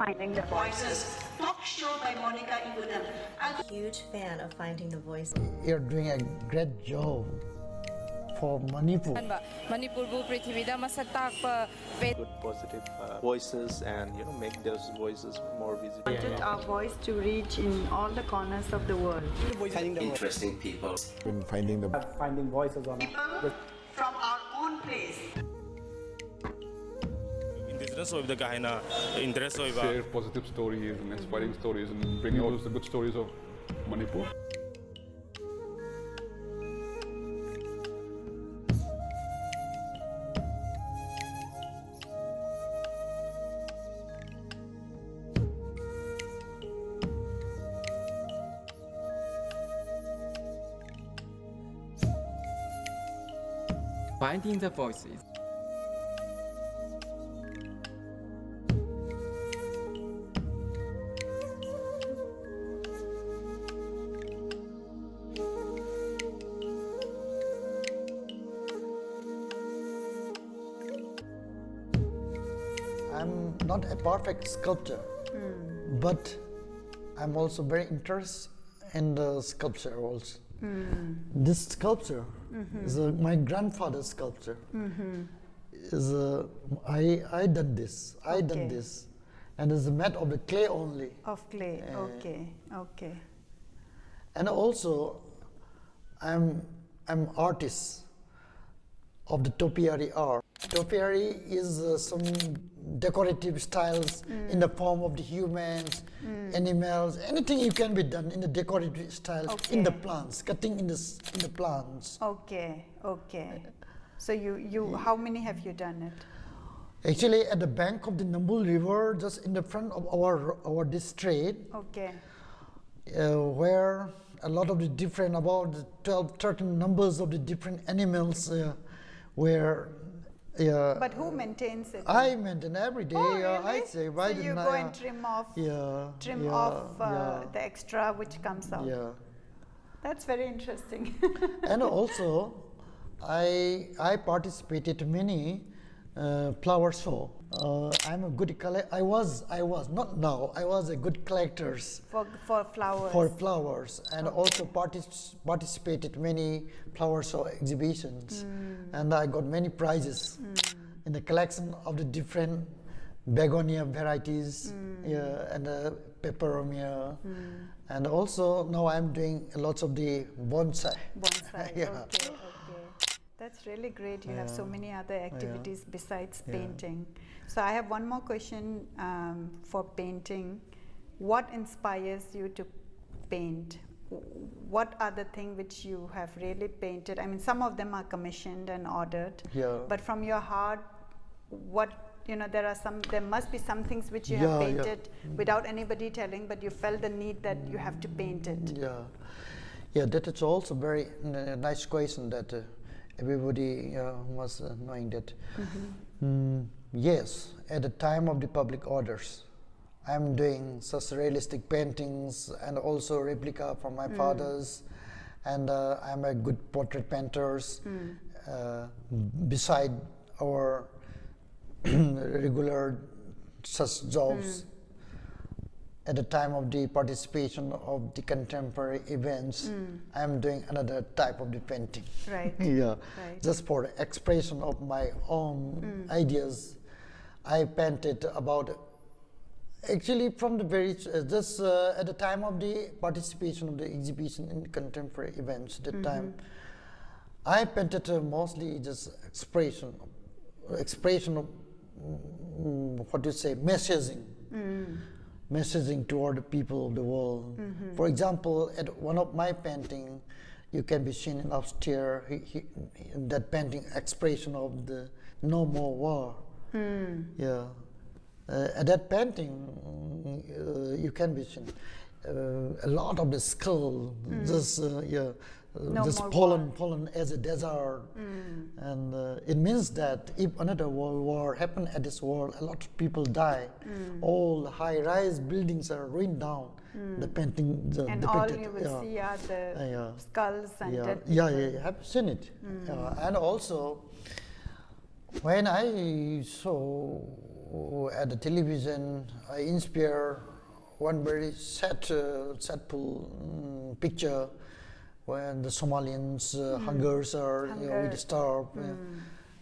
Finding the Voices, talk show by Monica Ibudam. I'm a huge fan of Finding the Voices. You're doing a great job for Manipur. Manipur bu prithivida masatak good positive voices and make those voices more visible. We wanted our voice to reach in all the corners of the world. Interesting people. Been finding voices on people from our own place. Share positive stories and inspiring stories and bring out the good stories of Manipur. Finding the Voices. I'm not a perfect sculptor, but I'm also very interested in the sculpture also. This sculpture is my grandfather's sculpture. Is I done this, done this, and it's made of the clay only. Of clay, okay. And also, I'm artist of the topiary art. Topiary is some decorative styles in the form of the humans, animals, anything you can be done in the decorative style in the plants, cutting in the plants. Okay. So you how many have you done it? Actually, at the bank of the Nambul River, just in the front of our district, where a lot of the different, about 12, 13 numbers of the different animals were. But who maintains it? I maintain every day. Oh, really? I say, why so didn't you go and trim off the extra which comes out. Yeah. That's very interesting. And also, I participated many flower show. I'm a good collector. I was not now. I was a good collector for flowers. For flowers, and also participated many flower show exhibitions, and I got many prizes in the collection of the different begonia varieties, and peperomia, and also now I'm doing lots of the bonsai. Okay. That's really great. You have so many other activities besides painting. So I have one more question for painting. What inspires you to paint? What are the things which you have really painted? I mean, some of them are commissioned and ordered. But from your heart, there must be some things which you have painted without anybody telling, but you felt the need that you have to paint it. That is also very nice question that everybody was knowing that. Yes, at the time of the public orders, I'm doing such realistic paintings and also replica from my father's, and I'm a good portrait painters beside our regular such jobs. At the time of the participation of the contemporary events, I'm doing another type of the painting. Right. Just for the expression of my own ideas. I painted about, actually from the very, just at the time of the participation of the exhibition in contemporary events, that time, I painted mostly just expression of, what do you say, messaging toward the people of the world. For example, at one of my painting, you can be seen in upstairs, in that painting expression of the no more war. At that painting, you can be seen a lot of the skull, just pollen as a desert, and it means that if another world war happened at this world, a lot of people die. All high-rise buildings are ruined down. The painting and depicted. all you will see are the skulls and dead people. I've seen it. And also, When I saw at the television, I inspire one very sadful picture when the Somalians hungers are with starve.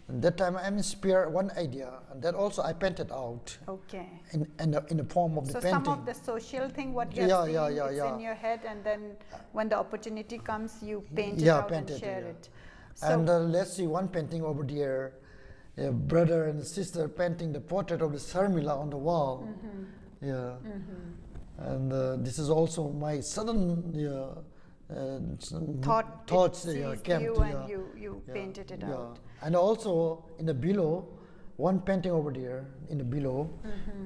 And that time I'm inspired one idea, and that also I painted out. Okay. In the form of the painting. So some of the social thing what you have seen, it's in your head, and then when the opportunity comes, you paint it out and share it. So And let's see one painting over there. A brother and sister painting the portrait of the Sharmila on the wall. And this is also my sudden thoughts came you to and you painted it out. And also in the below, one painting over there in the below,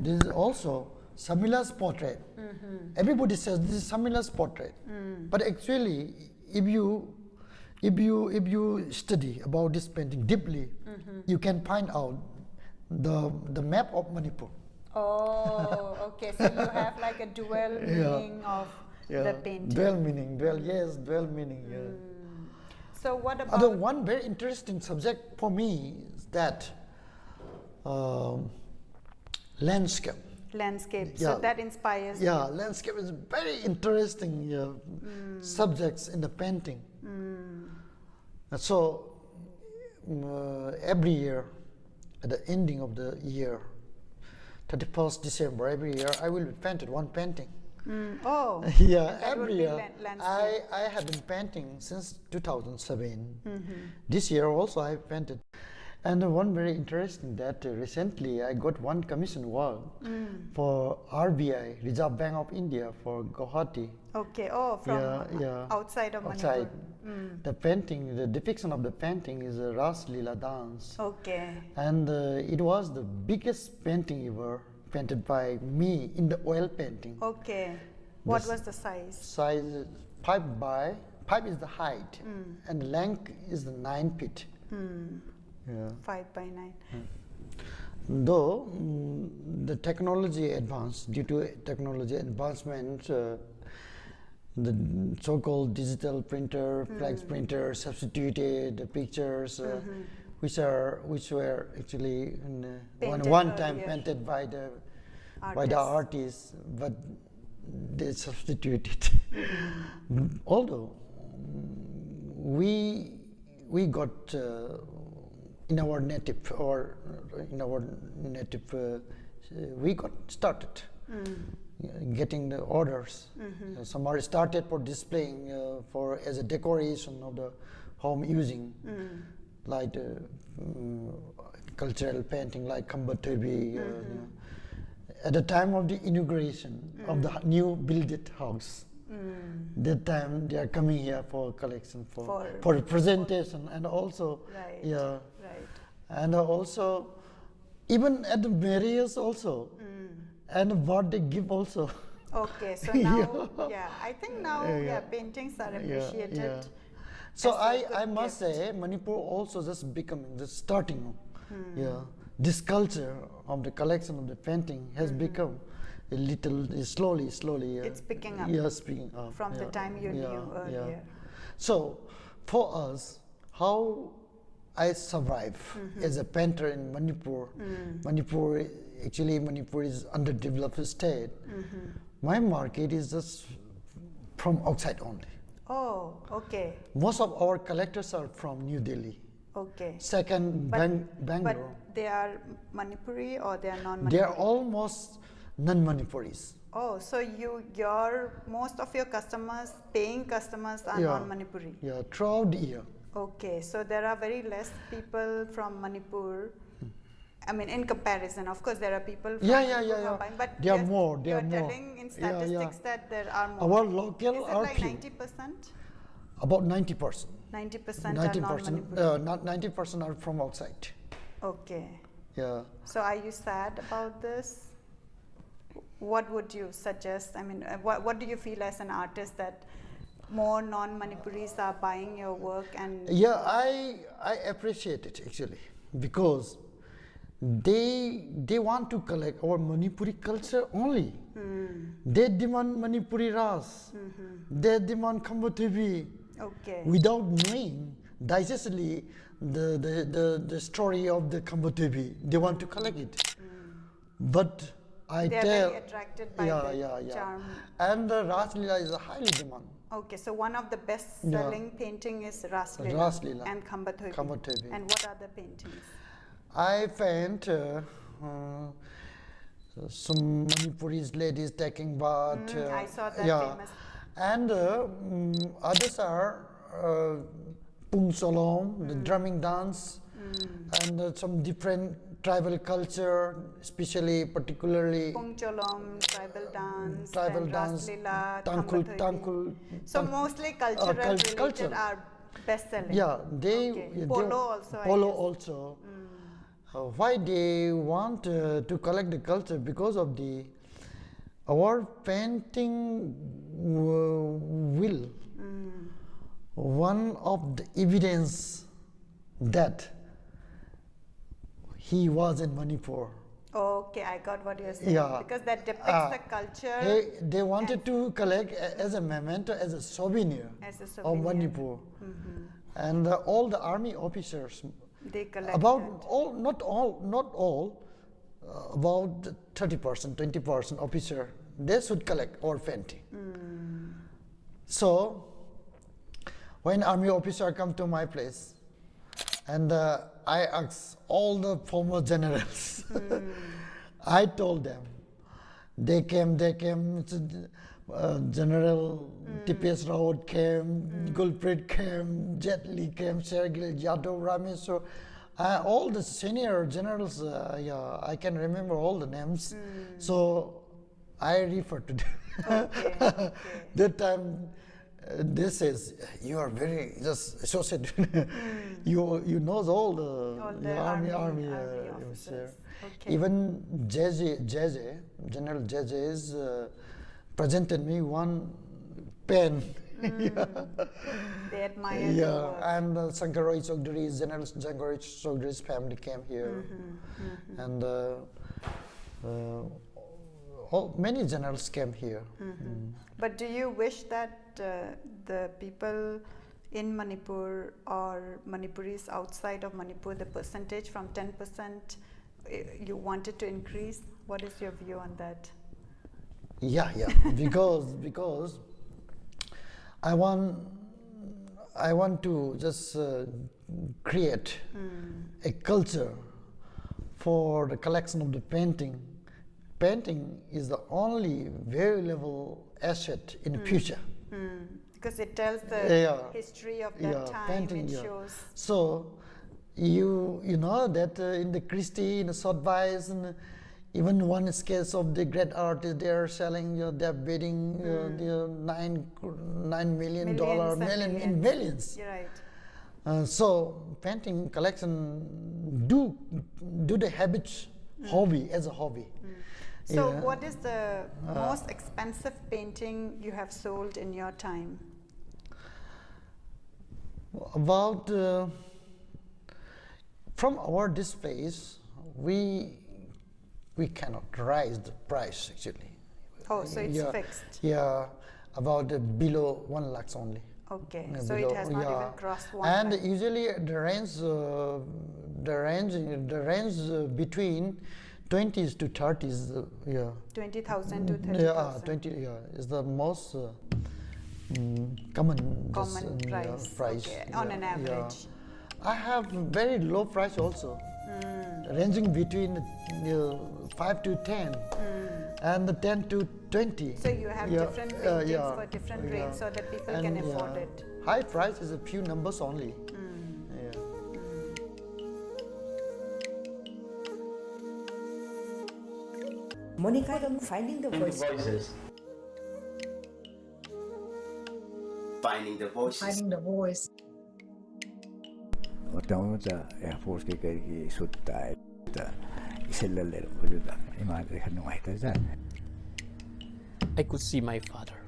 this is also Sharmila's portrait. Everybody says this is Sharmila's portrait, but actually, if you study about this painting deeply, you can find out the map of Manipur. Oh, okay. So you have like a dual meaning of the painting. Dual meaning, dual meaning. So what about Although one very interesting subject for me is that landscape. landscape? So that inspires you. Landscape is very interesting subjects in the painting. So every year, at the ending of the year, 31st December, every year, I will paint one painting. Oh, Every year. I have been painting since 2007. This year also I painted. And one very interesting that recently I got one commission work for RBI, Reserve Bank of India, for Guwahati. Okay. Oh, from outside of Outside. Manipur. The painting, the depiction of the painting is a Ras Leela dance. Okay. And it was the biggest painting ever painted by me in the oil painting. Okay. What was the size? Size 5 is the height, and the length is the 9 feet. 5 by 9. Though the technology advanced, due to technology advancement, the so-called digital printer, flex printer substituted the pictures, which were actually one time painted by the artists, but they substituted. Although we got in our native we got started getting the orders. Some are started for displaying as a decoration of the home using, like cultural painting like Topiary. At the time of the inauguration of the new built house, that time they are coming here for collection for presentation, and also and also even at the marriages also, and birthday gift also. Okay, so now I think now paintings are appreciated. So I must say Manipur also just becoming the starting. This culture of the collection of the painting has become a little slowly. It's picking up. Picking up from the time you knew earlier. So for us, how I survive as a painter in Manipur. Manipur is underdeveloped state. My market is just from outside only. Oh, okay. Most of our collectors are from New Delhi. Okay. Second, Bangalore. But they are Manipuri or they are non-Manipuri? They are almost non-Manipuris. Oh, so most of your customers, paying customers, are non-Manipuri? Yeah, throughout the year. Okay, so there are very less people from Manipur. I mean, in comparison, of course, there are people from Manipur, but there are more. You're telling in statistics that there are more. Our local are like 90%? About 90%. 90% are non-Manipuri. Not 90% are from outside. Okay. Yeah. So are you sad about this? What would you suggest? I mean, what do you feel as an artist that more non-Manipuris are buying your work? And I appreciate it actually, because they want to collect our Manipuri culture only. They demand Manipuri Ras. They demand Topiary. Okay. Without knowing digestly the story of the Kambutebi. They want to collect it. But I They are tell, very attracted by the charm. And the Ras Leela is a highly demand. Okay, so one of the best-selling painting is Ras Leela Ras Leela and Kambutebi. Kambutebi. And what other paintings? I paint some Manipurese ladies taking bath. I saw that famous. And others are Pung Solom, the drumming dance, and some different tribal culture, especially particularly Pung Cholom, tribal dance, tribal then dance, Ras Leela, Tangkul, Kambutebi. So mostly cultural related culture. are best-selling. Yeah, Okay. Polo also, I Polo guess. also. Why they want to collect the culture? Because of our painting will one of the evidence that he was in Manipur. Okay, I got what you're saying. Yeah. Because that depicts the culture They wanted to collect as a memento, as a souvenir, as a of souvenir. Manipur. And all the army officers, They collect about that. all, not all, about 30%, 20% officer, they should collect our painting. So, when army officer come to my place, and I asked all the former generals, I told them, they came, General T.P.S. Rawat came, Gulpreet came, Jet Li came, Sergil Yadav, Rameswar, all the senior generals, I can remember all the names. So I refer to them. Okay. That time, they says, you are very just associated. you know all the army officers. Okay. Even JJ, General JJ is presented me one pen. They admire your work. And Sankarai Chowdhury, General Sankarai Chowdhury's family came here, and many generals came here. But do you wish that the people in Manipur or Manipuris outside of Manipur, the percentage from 10%, you wanted to increase? What is your view on that? Yeah, because I want to just create a culture for the collection of the painting. Painting is the only valuable asset in the future. Because it tells the history of that time, painting, it shows. So you know that in the Christie, in the Sotheby's, and even one sketch of the great artist, they are selling, they're bidding $9 million, in millions. You're right. So painting collection do the habits hobby as a hobby. So what is the most expensive painting you have sold in your time? About from our displays, we cannot raise the price actually. Oh, so it's fixed. Yeah, about below 1 lakh only. Okay, Yeah, so below, it has not even crossed 1 and lakh. usually the range between 20s to 30s. 20,000 to 30,000. Yeah, 20. Yeah, is the most common price. Okay, on an average. I have very low price also, ranging between 5 to 10 and the 10 to 20. So you have different paintings for different range so that people can afford it. High price is a few numbers only. Monica, Finding the Voices. Finding the voices. Finding the Voice. Otamata Air Force kay sutta isellalero da imagine kan nuwaita sa. I could see my father.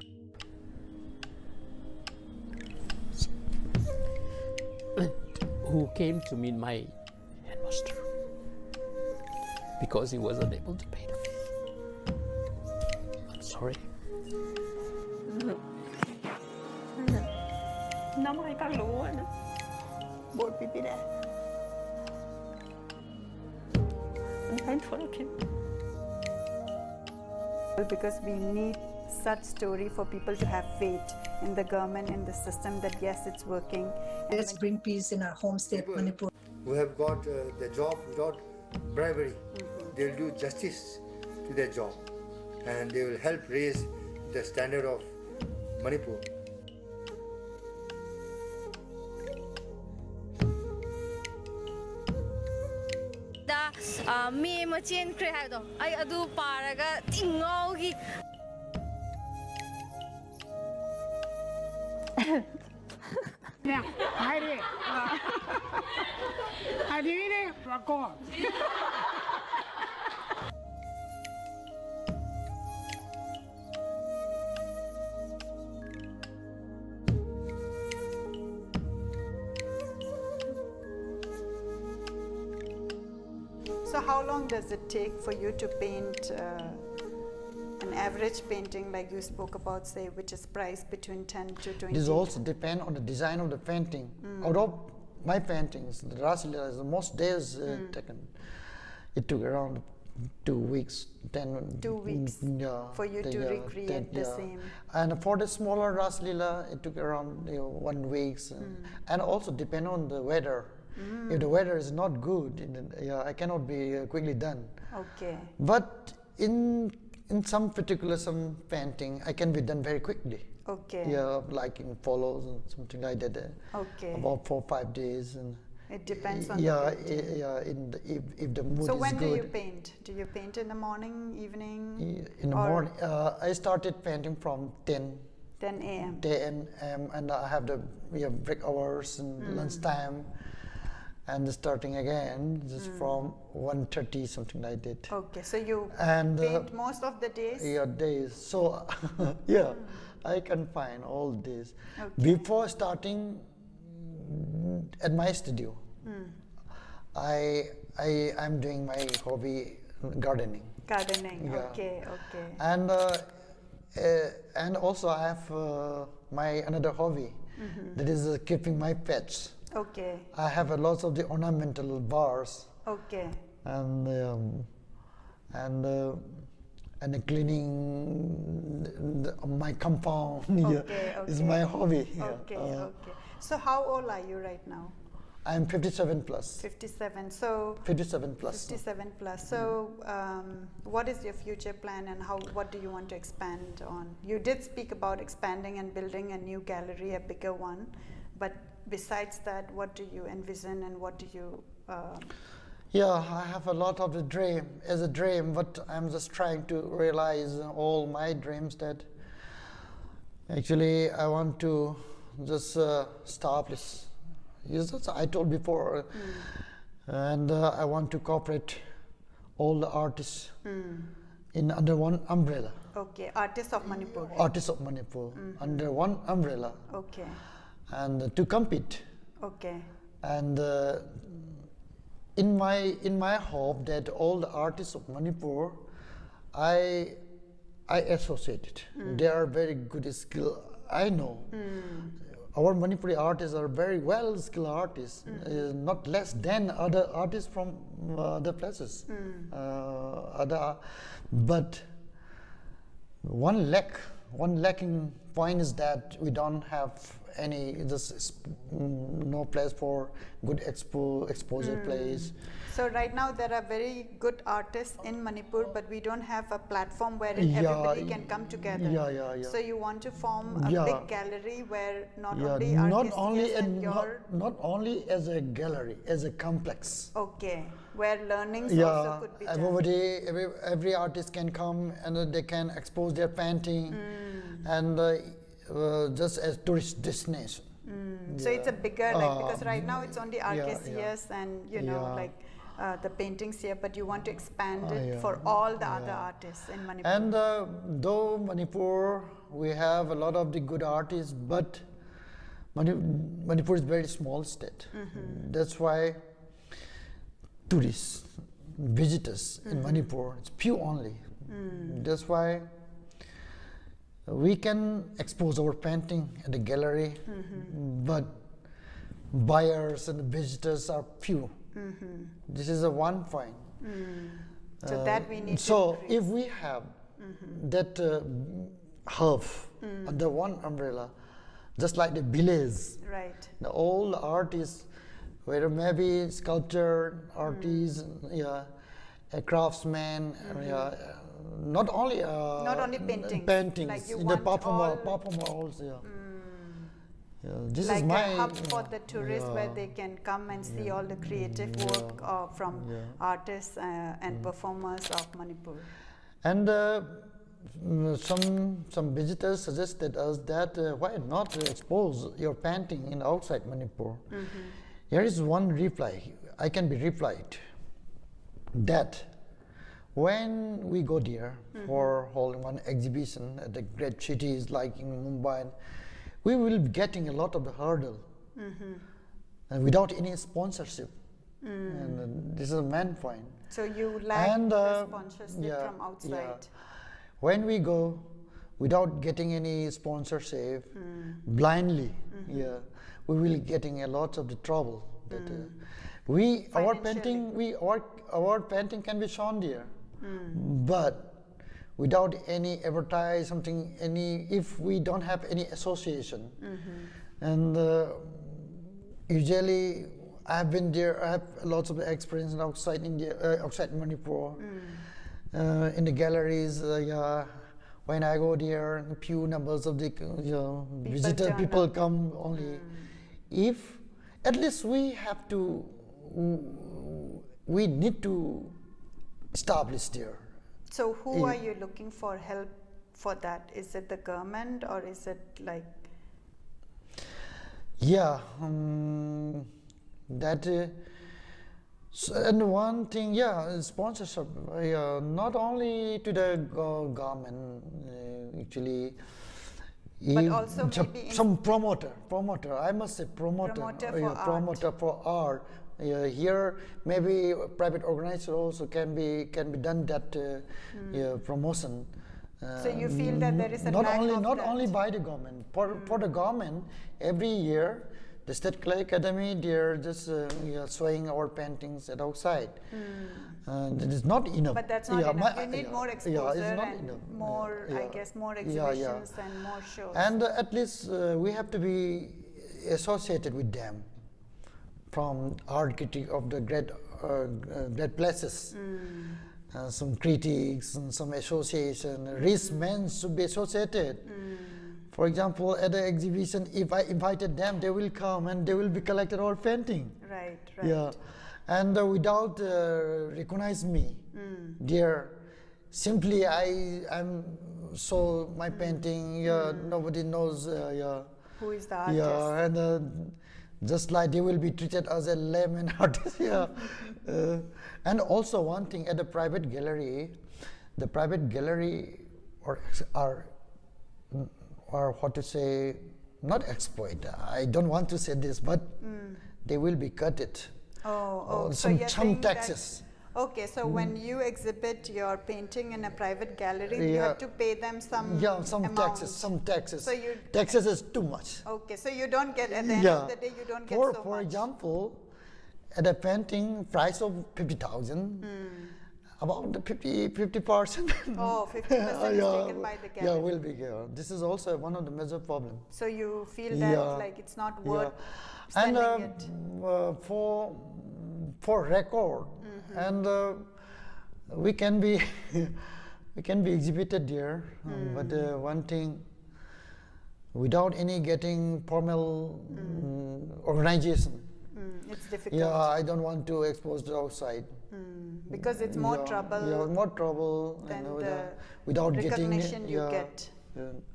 Who came to meet my headmaster because he was unable to pay the fee. I'm sorry. board be there. Because we need such story for people to have faith in the government, in the system, that yes, it's working. Let's bring peace in our home state, Manipur. Who have got the job without bribery. They'll do justice to their job and they will help raise the standard of Manipur. Me machine creado. I adu paraga tingogi. Now, I did. I did it. Record. So how long does it take for you to paint an average painting like you spoke about, say, which is priced between 10 to 20? This also depends on the design of the painting. Out of my paintings, the Raslila is the most days taken. It took around 2 weeks, 2 weeks for you to recreate the same. And for the smaller Raslila, it took around 1 week. And also depend on the weather. If the weather is not good, I cannot be quickly done. Okay. But in some painting, I can be done very quickly. Okay. Yeah, like in follows and something like that. Okay. About 4 or 5 days. And it depends on the painting. If the mood is good. So when do you paint? Do you paint in the morning, evening? In the morning. I started painting from 10 a.m. 10 a.m. and I have the break hours and lunchtime. And starting again just from 1:30, something like that. Okay, so you paint most of the days? Yeah, days. So I can find all days. Okay. Before starting at my studio, I'm doing my hobby gardening. Gardening, Yeah. okay. And also I have my another hobby that is keeping my pets. Okay. I have a lot of the ornamental bars. Okay. And the cleaning my compound is my hobby. Okay. So how old are you right now? I'm 57 plus. 57. So 57 plus. 57 plus. So what is your future plan and what do you want to expand on? You did speak about expanding and building a new gallery, a bigger one, but besides that, what do you envision and what do you... I have a lot of the dream, but I'm just trying to realize all my dreams that actually I want to just stop this. I told before, and I want to cooperate all the artists under one umbrella. Okay, artists of Manipur. Artists of Manipur, under one umbrella. Okay. And to compete. Okay. And in my hope that all the artists of Manipur, I associated. They are very good skill. I know. Our Manipuri artists are very well skilled artists, not less than other artists from other places. But one lacking point is that we don't have no place for good exposure place. So right now there are very good artists in Manipur, but we don't have a platform wherein everybody can come together. So you want to form a big gallery where not only artists, not only as a gallery, as a complex. Okay, where learnings also could be done. Every artist can come and they can expose their painting and just as tourist destination. So it's a bigger, because right now it's only RKCS and the paintings here, but you want to expand it for all the other artists in Manipur. And though Manipur, we have a lot of the good artists, but Manipur is a very small state. That's why tourists, visitors in Manipur, it's few only. That's why we can expose our painting at the gallery, but buyers and visitors are few. This is a one point. So that we need so to increase. if we have that half under one umbrella, just like the village, Right. the old artists, whether maybe sculptor, artists, a craftsman, not only paintings, like you the want performer all- also. This like is my a hub for the tourists where they can come and see all the creative work from artists and performers of Manipur. And some visitors suggested us that why not expose your painting in outside Manipur. Here is one reply, I can be replied, that when we go there for holding one exhibition at the great cities like in Mumbai, we will be getting a lot of the hurdle and without any sponsorship. And this is a main point. So you lack the sponsorship from outside. When we go without getting any sponsorship, blindly, we will getting a lot of the trouble. That, our painting can be shown there, but without any advertise something, if we don't have any association, and usually I have been there. I have lots of experience outside India, outside Manipur, in the galleries. When I go there, few numbers of the people come only. If at least we have to, we need to establish there. So who are you looking for help for that? Is it the government or is it like? That and one thing, sponsorship. Not only to the government, actually. But also maybe some promoter. I must say promoter for art. Here, maybe private organizer also can be done that promotion. So you feel that there is a not lack only of not that? only by the government. For the government, every year the State Clay Academy, they're just showing our paintings at outside. That is not enough. But that's not enough. You need more exposure and more, I guess, more exhibitions and more shows. And at least we have to be associated with them from art critic of the great places. Some critics and some association, rich men should be associated. For example, at the exhibition, if I invited them, they will come and they will be collected our painting. Right. And without recognize me, there, simply I'm so my painting. Nobody knows. Who is the artist? And just like they will be treated as a layman artist. And also one thing, at the private gallery or what to say, not exploit. I don't want to say this, but they will be cutted. So some you're saying taxes. Okay, so when you exhibit your painting in a private gallery, you have to pay them some amount. taxes. So taxes is too much. Okay, so you don't get, at the end of the day, you don't get so much. For example, at a painting price of 50,000, about the 50%. 50% is taken by the gallery. Will be. This is also one of the major problems. So you feel that like it's not worth spending it. For record, and we can be exhibited there, but one thing, without any getting formal organization, it's difficult. I don't want to expose the outside. Because it's more trouble. More trouble than without recognition getting you get.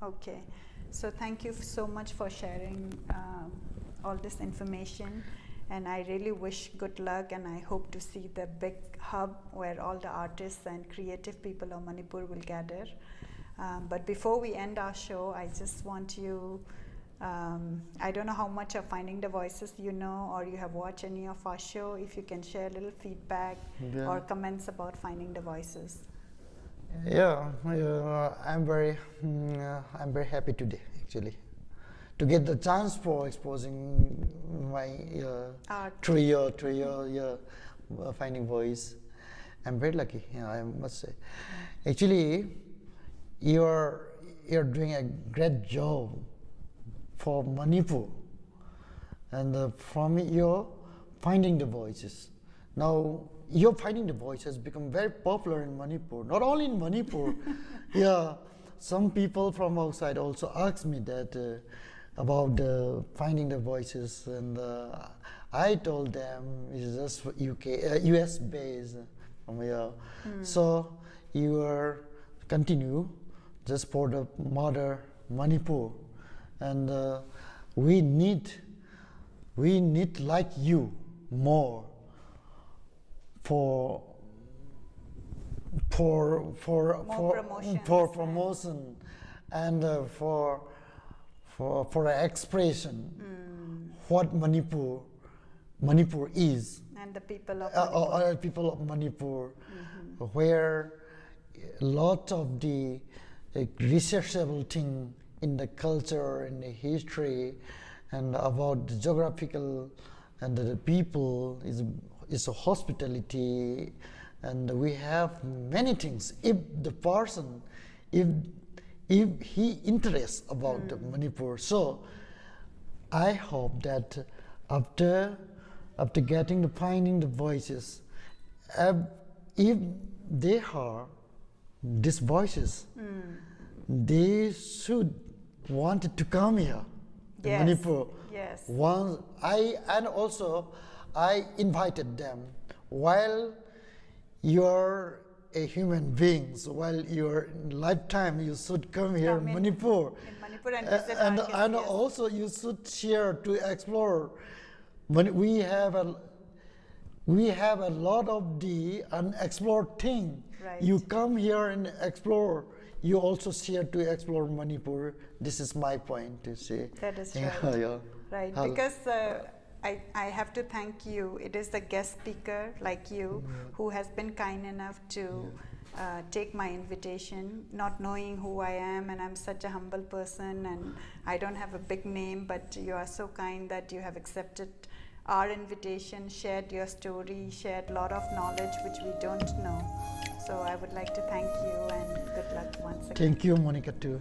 Okay, so thank you so much for sharing all this information, and I really wish good luck, and I hope to see the big hub where all the artists and creative people of Manipur will gather. But before we end our show, I just want you, I don't know how much of Finding the Voices you know, or you have watched any of our show. If you can share a little feedback or comments about Finding the Voices. I'm very happy today, actually, to get the chance for exposing my through your Finding Voice. I'm very lucky, I must say. Actually, you're doing a great job for Manipur, and from your Finding the Voices. Now, your Finding the Voice has become very popular in Manipur. Not only in Manipur, some people from outside also ask me that about Finding the Voices, and I told them it's just US based from here. So you are continue just for the mother Manipur, and we need like you more for promotion and for expression what Manipur is, and the people of Manipur, where a lot of the researchable thing in the culture, in the history, and about the geographical and the people is a hospitality, and we have many things. If the person, if he interests about the Manipur, so I hope that after getting the Finding the Voices, if they are these voices, they should want to come here, yes. Manipur. Yes. I invited them while you're a human being, so while you're in lifetime, you should come here in Manipur. In Manipur and visit and RKCS. also you should share to explore. We have a lot of the unexplored thing. Right. You come here and explore. You also share to explore Manipur. This is my point to say. That is right. Right, because I have to thank you. It is the guest speaker like you who has been kind enough to take my invitation, not knowing who I am, and I'm such a humble person and I don't have a big name, but you are so kind that you have accepted our invitation, shared your story, shared a lot of knowledge which we don't know. So I would like to thank you and good luck once again. Thank you, Monica, too.